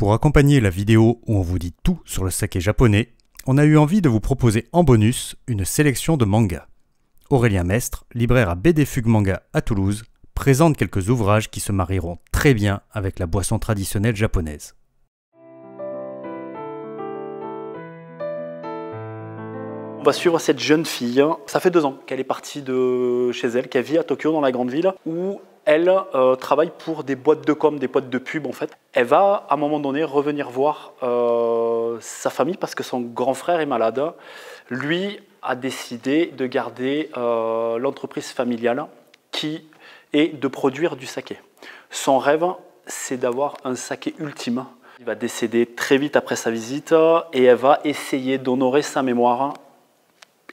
Pour accompagner la vidéo où on vous dit tout sur le saké japonais, on a eu envie de vous proposer en bonus une sélection de mangas. Aurélien Mestre, libraire à BD Fugue Manga à Toulouse, présente quelques ouvrages qui se marieront très bien avec la boisson traditionnelle japonaise. On va suivre cette jeune fille. Ça fait 2 ans qu'elle est partie de chez elle, qu'elle vit à Tokyo, dans la grande ville, où elle travaille pour des boîtes de com, des boîtes de pub en fait. Elle va à un moment donné revenir voir sa famille parce que son grand frère est malade. Lui a décidé de garder l'entreprise familiale qui est de produire du saké. Son rêve, c'est d'avoir un saké ultime. Il va décéder très vite après sa visite et elle va essayer d'honorer sa mémoire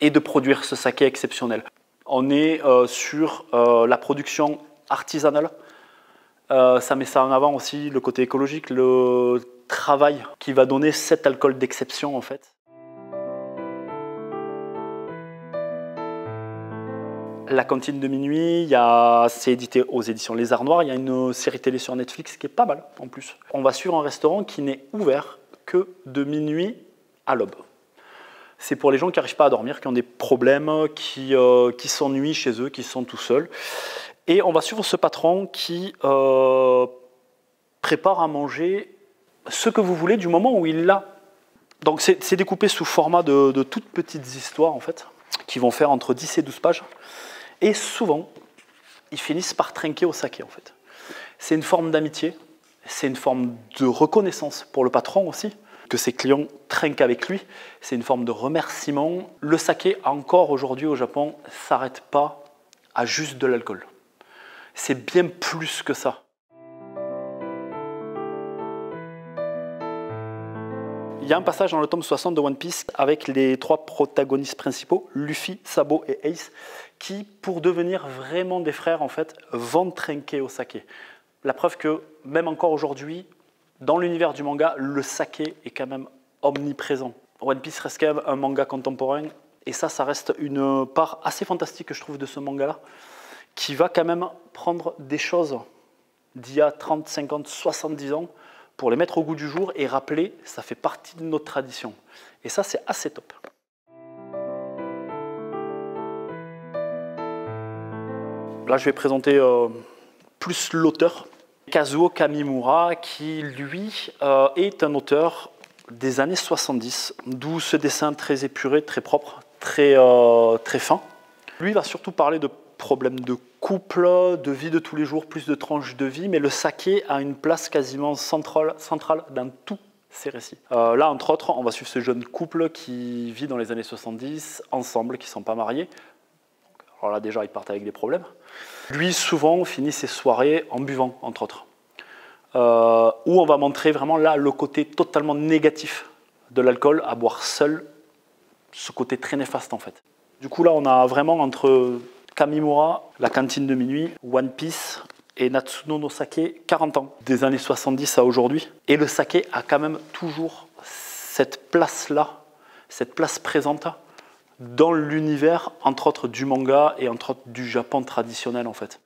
et de produire ce saké exceptionnel. On est sur la production artisanale. Ça met ça en avant aussi, le côté écologique, le travail qui va donner cet alcool d'exception en fait. La cantine de minuit, c'est édité aux éditions Les Arts Noirs. Il y a une série télé sur Netflix qui est pas mal en plus. On va suivre un restaurant qui n'est ouvert que de minuit à l'aube. C'est pour les gens qui n'arrivent pas à dormir, qui ont des problèmes, qui s'ennuient chez eux, qui sont tout seuls. Et on va suivre ce patron qui prépare à manger ce que vous voulez du moment où il l'a. Donc c'est découpé sous format de toutes petites histoires en fait, qui vont faire entre 10 et 12 pages. Et souvent, ils finissent par trinquer au saké en fait. C'est une forme d'amitié, c'est une forme de reconnaissance pour le patron aussi, que ses clients trinquent avec lui. C'est une forme de remerciement. Le saké, encore aujourd'hui au Japon, ne s'arrête pas à juste de l'alcool. C'est bien plus que ça. Il y a un passage dans le tome 60 de One Piece avec les 3 protagonistes principaux, Luffy, Sabo et Ace, qui, pour devenir vraiment des frères, en fait, vont trinquer au saké. La preuve que, même encore aujourd'hui, dans l'univers du manga, le saké est quand même omniprésent. One Piece reste quand même un manga contemporain, et ça reste une part assez fantastique que je trouve de ce manga-là, qui va quand même prendre des choses d'il y a 30, 50, 70 ans pour les mettre au goût du jour et rappeler, ça fait partie de notre tradition. Et ça, c'est assez top. Là, je vais présenter plus l'auteur, Kazuo Kamimura, qui, lui, est un auteur des années 70, d'où ce dessin très épuré, très propre, très fin. Lui, il va surtout parler de problèmes de couple, de vie de tous les jours, plus de tranches de vie, mais le saké a une place quasiment centrale dans tous ces récits. Là, entre autres, on va suivre ce jeune couple qui vit dans les années 70, ensemble, qui ne sont pas mariés. Alors là, déjà, ils partent avec des problèmes. Lui, souvent, finit ses soirées en buvant, entre autres. Où on va montrer vraiment là le côté totalement négatif de l'alcool, à boire seul, ce côté très néfaste en fait. Du coup, là, on a vraiment entre Kamimura, la cantine de minuit, One Piece et Natsuno no Sake, 40 ans, des années 70 à aujourd'hui. Et le saké a quand même toujours cette place-là, cette place présente dans l'univers, entre autres du manga et entre autres du Japon traditionnel en fait.